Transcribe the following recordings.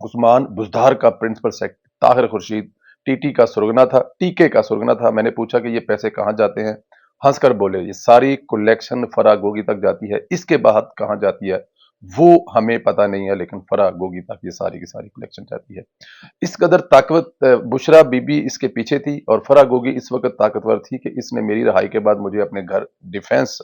عثمان بزدار کا principal secretary Tahir Khurshid T کا سرگنا تھا، ٹیکے کا سرگنا تھا۔ میں نے پوچھا کہ یہ پیسے کہاں جاتے ہیں؟ ہنس کر بولے یہ ساری کلیکشن فرا گوگی تک جاتی ہے، اس کے بعد کہاں جاتی ہے وہ ہمیں پتہ نہیں ہے، لیکن فرا گوگی تک یہ ساری کی ساری کلیکشن جاتی ہے۔ اس قدر طاقت بشرا بی بی اس کے پیچھے تھی، اور فرا گوگی اس وقت طاقتور تھی کہ اس نے میری رہائی کے بعد مجھے اپنے گھر ڈیفینس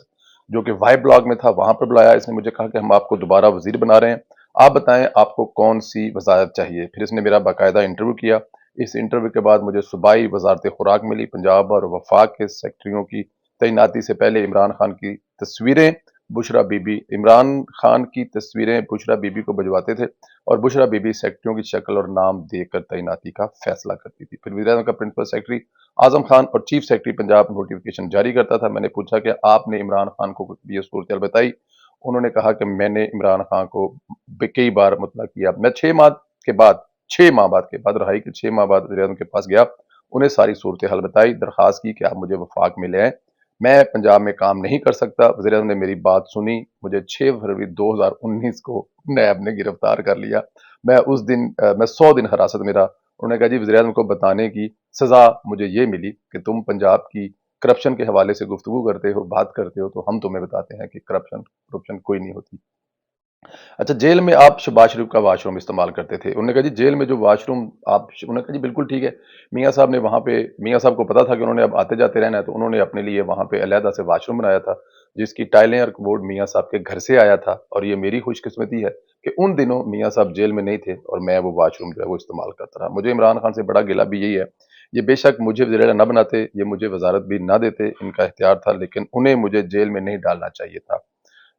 جو کہ وائی بلاک میں تھا وہاں پر بلایا۔ اس نے مجھے کہا کہ ہم آپ کو دوبارہ وزیر بنا رہے ہیں، آپ بتائیں آپ کو کون سی وزارت چاہیے۔ پھر اس نے میرا باقاعدہ انٹرویو کیا۔ اس انٹرویو کے بعد مجھے صوبائی وزارت خوراک ملی، پنجاب اور وفاق کے سیکٹریوں کی تعیناتی سے پہلے عمران خان کی تصویریں بشرا بی بی عمران خان کی تصویریں بشرا بی بی کو بھجواتے تھے، اور بشرا بی بی سیکٹریوں کی شکل اور نام دے کر تعیناتی کا فیصلہ کرتی تھی۔ پھر وزیر اعظم کا پرنسپل سیکرٹری اعظم خان اور چیف سیکرٹری پنجاب نوٹیفکیشن جاری کرتا تھا۔ میں نے پوچھا کہ آپ نے عمران خان کو یہ صورتحال بتائی؟ انہوں نے کہا کہ میں نے عمران خان کو کئی بار مطلع کیا۔ میں 6 ماہ کے بعد رہائی کے 6 ماہ بعد وزیر اعظم کے پاس گیا، انہیں ساری صورتحال بتائی، درخواست کی کہ آپ مجھے وفاق میں لے آئیں، میں پنجاب میں کام نہیں کر سکتا۔ وزیر اعظم نے میری بات سنی، مجھے 6 فروری 2019 کو نیب نے گرفتار کر لیا۔ میں 100 دن حراست میں رہا۔ انہوں نے کہا جی وزیر اعظم کو بتانے کی سزا مجھے یہ ملی کہ تم پنجاب کی کرپشن کے حوالے سے گفتگو کرتے ہو، بات کرتے ہو، تو ہم تمہیں بتاتے ہیں کہ کرپشن کوئی نہیں ہوتی۔ اچھا جیل میں آپ شباز شریف کا واش روم استعمال کرتے تھے؟ انہوں نے کہا جی جیل میں جو واش روم انہوں نے کہا جی بالکل ٹھیک ہے۔ میاں صاحب نے وہاں پہ میاں صاحب کو پتا تھا کہ انہوں نے اب آتے جاتے رہنا ہے، تو انہوں نے اپنے لیے وہاں پہ علیحدہ سے واش روم بنایا تھا، جس کی ٹائلیں اور کبورڈ میاں صاحب کے گھر سے آیا تھا۔ اور یہ میری خوش قسمتی ہے کہ ان دنوں میاں صاحب جیل میں نہیں تھے اور میں وہ واش روم جو ہے وہ استعمال کرتا رہا۔ مجھے عمران خان سے بڑا گلہ بھی یہی ہے، یہ بے شک مجھے وزیر اعلیٰ نہ بناتے، یہ مجھے وزارت بھی نہ دیتے، ان کا اختیار تھا، لیکن انہیں مجھے جیل میں نہیں ڈالنا چاہیے تھا۔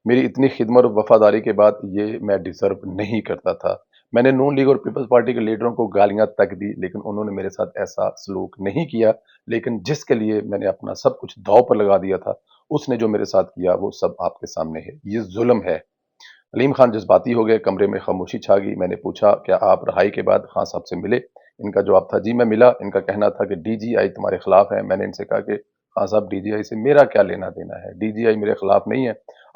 میری اتنی خدمت اور وفاداری کے بعد یہ میں ڈیزرو نہیں کرتا تھا۔ میں نے نون لیگ اور پیپلز پارٹی کے لیڈروں کو گالیاں تک دی، لیکن انہوں نے میرے ساتھ ایسا سلوک نہیں کیا۔ لیکن جس کے لیے میں نے اپنا سب کچھ داؤ پر لگا دیا تھا، اس نے جو میرے ساتھ کیا وہ سب آپ کے سامنے ہے۔ یہ ظلم ہے۔ علیم خان جذباتی ہو گئے، کمرے میں خاموشی چھا گئی۔ میں نے پوچھا کیا آپ رہائی کے بعد خان صاحب سے ملے؟ ان کا جواب تھا جی میں ملا۔ ان کا کہنا تھا کہ ڈی جی آئی تمہارے خلاف ہے۔ میں نے ان سے کہا کہ خان صاحب ڈی جی آئی سے میرا کیا لینا دینا ہے، ڈی جی آئی میرے خلاف نہیں ہے،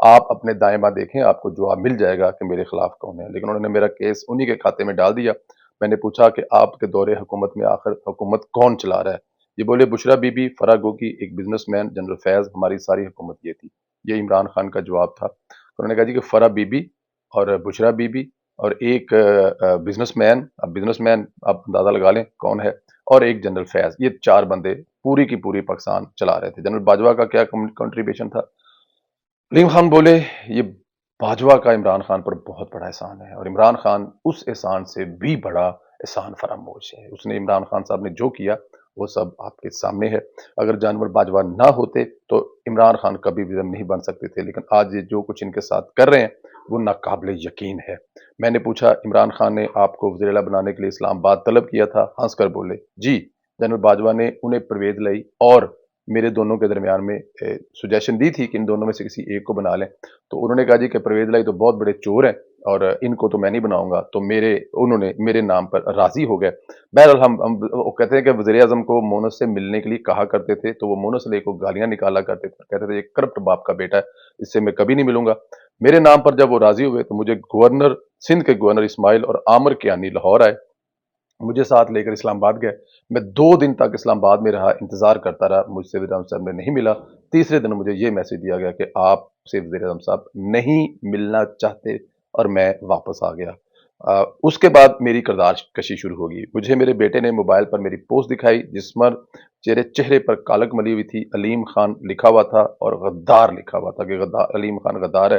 آپ اپنے دائیں بائیں دیکھیں، آپ کو جواب مل جائے گا کہ میرے خلاف کون ہے۔ لیکن انہوں نے میرا کیس انہی کے کھاتے میں ڈال دیا۔ میں نے پوچھا کہ آپ کے دور حکومت میں آخر حکومت کون چلا رہا ہے؟ یہ بولے بشرا بی بی، فرا گوگی، ایک بزنس مین جنرل فیض، ہماری ساری حکومت یہ تھی۔ یہ عمران خان کا جواب تھا۔ انہوں نے کہا جی کہ فرا بی بی اور بشرا بی بی اور ایک بزنس مین آپ اندازہ لگا لیں کون ہے، اور ایک جنرل فیض، یہ 4 بندے پوری کی پوری پاکستان چلا رہے تھے۔ جنرل باجوہ کا کیا کنٹریبیوشن تھا؟ علیم خان بولے یہ باجوہ کا عمران خان پر بہت بڑا احسان ہے، اور عمران خان اس احسان سے بھی بڑا احسان فراموش ہے۔ اس نے عمران خان صاحب نے جو کیا وہ سب آپ کے سامنے ہے۔ اگر جانور باجوہ نہ ہوتے تو عمران خان کبھی وزیر نہیں بن سکتے تھے، لیکن آج یہ جو کچھ ان کے ساتھ کر رہے ہیں وہ ناقابل یقین ہے۔ میں نے پوچھا عمران خان نے آپ کو وزیر اعلیٰ بنانے کے لیے اسلام آباد طلب کیا تھا؟ ہنس کر بولے جی۔ جنرل باجوہ نے انہیں پرویز لائی اور میرے دونوں کے درمیان میں سجیشن دی تھی کہ ان دونوں میں سے کسی ایک کو بنا لیں، تو انہوں نے کہا جی کہ پرویز لائی تو بہت بڑے چور ہیں اور ان کو تو میں نہیں بناؤں گا، تو انہوں نے میرے نام پر راضی ہو گئے۔ بہرحال وہ کہتے ہیں کہ وزیر اعظم کو مونس سے ملنے کے لیے کہا کرتے تھے، تو وہ مونس علیہ کو گالیاں نکالا کرتے تھے، کہتے تھے یہ کرپٹ باپ کا بیٹا ہے، اس سے میں کبھی نہیں ملوں گا۔ میرے نام پر جب وہ راضی ہوئے تو مجھے سندھ کے گورنر اسماعیل اور عامر کیانی لاہور آئے، مجھے ساتھ لے کر اسلام آباد گئے۔ میں 2 دن تک اسلام آباد میں رہا، انتظار کرتا رہا، مجھ سے وزیر اعظم صاحب نے نہیں ملا۔ تیسرے دن مجھے یہ میسج دیا گیا کہ آپ سے وزیر اعظم صاحب نہیں ملنا چاہتے، اور میں واپس آ گیا۔ اس کے بعد میری کردار کشی شروع ہوگی۔ مجھے میرے بیٹے نے موبائل پر میری پوسٹ دکھائی جس پر چہرے پر کالک ملی ہوئی تھی، علیم خان لکھا ہوا تھا اور غدار لکھا ہوا تھا کہ علیم خان غدار ہے۔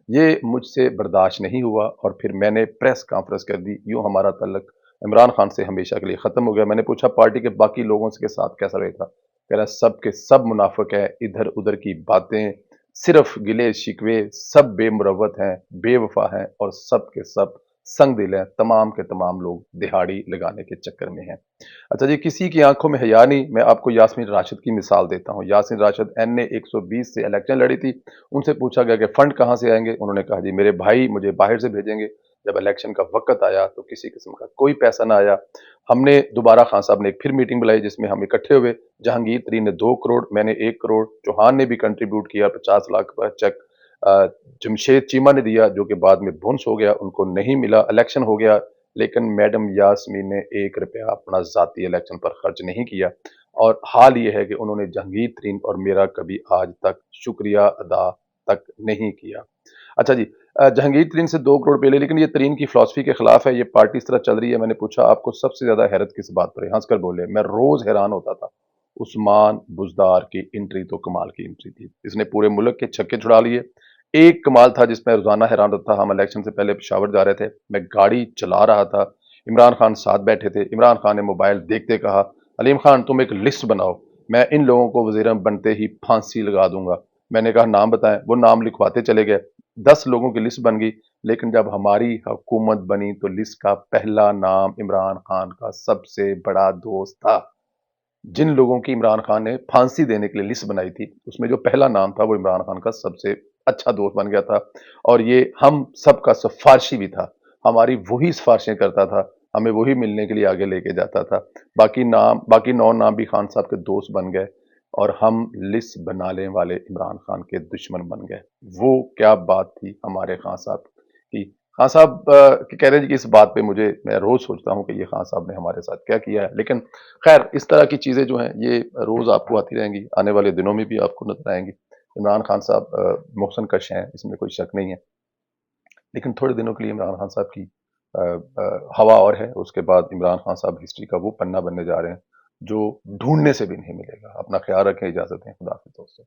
یہ مجھ سے برداشت نہیں ہوا اور پھر میں نے پریس کانفرنس کر دی۔ یوں ہمارا تعلق عمران خان سے ہمیشہ کے لیے ختم ہو گیا۔ میں نے پوچھا پارٹی کے باقی لوگوں کے ساتھ کیسا رہے تھا؟ کہہ رہا سب کے سب منافق ہیں، ادھر ادھر کی باتیں، صرف گلے شکوے، سب بے مروت ہیں، بے وفا ہیں، اور سب کے سب سنگ دل ہیں، تمام کے تمام لوگ دہاڑی لگانے کے چکر میں ہیں۔ اچھا جی، کسی کی آنکھوں میں حیا نہیں۔ میں آپ کو یاسمین راشد کی مثال دیتا ہوں۔ یاسمین راشد این اے 120 سے الیکشن لڑی تھی۔ ان سے پوچھا گیا کہ فنڈ کہاں سے آئیں گے؟ انہوں نے کہا جی میرے بھائی مجھے باہر سے بھیجیں گے۔ جب الیکشن کا وقت آیا تو کسی قسم کا کوئی پیسہ نہ آیا۔ ہم نے دوبارہ خان صاحب نے ایک پھر میٹنگ بلائی جس میں ہم اکٹھے ہوئے۔ جہانگیر ترین نے 2 کروڑ، میں نے 1 کروڑ، چوہان نے بھی کنٹریبیوٹ کیا 50 لاکھ کا چیک، جمشید چیمہ نے دیا جو کہ بعد میں بھنس ہو گیا، ان کو نہیں ملا۔ الیکشن ہو گیا، لیکن میڈم یاسمین نے 1 روپیہ اپنا ذاتی الیکشن پر خرچ نہیں کیا، اور حال یہ ہے کہ انہوں نے جہانگیر ترین اور میرا کبھی آج تک شکریہ ادا تک نہیں کیا۔ اچھا جی، جہانگیر ترین سے 2 کروڑ پہ لے، لیکن یہ ترین کی فلسفی کے خلاف ہے، یہ پارٹی اس طرح چل رہی ہے۔ میں نے پوچھا آپ کو سب سے زیادہ حیرت کس بات پر ہے؟ ہنس کر بولے میں روز حیران ہوتا تھا۔ عثمان بزدار کی انٹری تو کمال کی انٹری تھی، اس نے پورے ملک کے چھکے چھڑا لیے۔ ایک کمال تھا جس میں روزانہ حیران رہتا تھا، ہم الیکشن سے پہلے پشاور جا رہے تھے، میں گاڑی چلا رہا تھا، عمران خان ساتھ بیٹھے تھے، عمران خان نے موبائل دیکھتے کہا علیم خان تم ایک لسٹ بناؤ، میں ان لوگوں کو وزیر بنتے ہی پھانسی لگا دوں گا۔ میں نے کہا نام بتائیں، وہ نام لکھواتے چلے گئے، 10 لوگوں کی لسٹ بن گئی، لیکن جب ہماری حکومت بنی تو لسٹ کا پہلا نام عمران خان کا سب سے بڑا دوست تھا۔ جن لوگوں کی عمران خان نے پھانسی دینے کے لیے لسٹ بنائی تھی، اس میں جو پہلا نام تھا وہ عمران خان کا سب سے اچھا دوست بن گیا تھا، اور یہ ہم سب کا سفارشی بھی تھا، ہماری وہی سفارشیں کرتا تھا، ہمیں وہی ملنے کے لیے آگے لے کے جاتا تھا۔ باقی 9 نام بھی خان صاحب کے دوست بن گئے، اور ہم لسٹ بنانے والے عمران خان کے دشمن بن گئے۔ وہ کیا بات تھی ہمارے خان صاحب کی! خان صاحب کہہ رہے ہیں کہ اس بات پہ میں روز سوچتا ہوں کہ یہ خان صاحب نے ہمارے ساتھ کیا کیا ہے، لیکن خیر اس طرح کی چیزیں جو ہیں یہ روز آپ کو آتی رہیں گی، آنے والے دنوں میں بھی آپ کو نظر آئیں گی۔ عمران خان صاحب محسن کش ہیں، اس میں کوئی شک نہیں ہے، لیکن تھوڑے دنوں کے لیے عمران خان صاحب کی ہوا اور ہے، اس کے بعد عمران خان صاحب ہسٹری کا وہ پنہ بننے جا رہے ہیں جو ڈھونڈنے سے بھی نہیں ملے گا۔ اپنا خیال رکھیں، اجازت دیں، خدا حافظ دوستو۔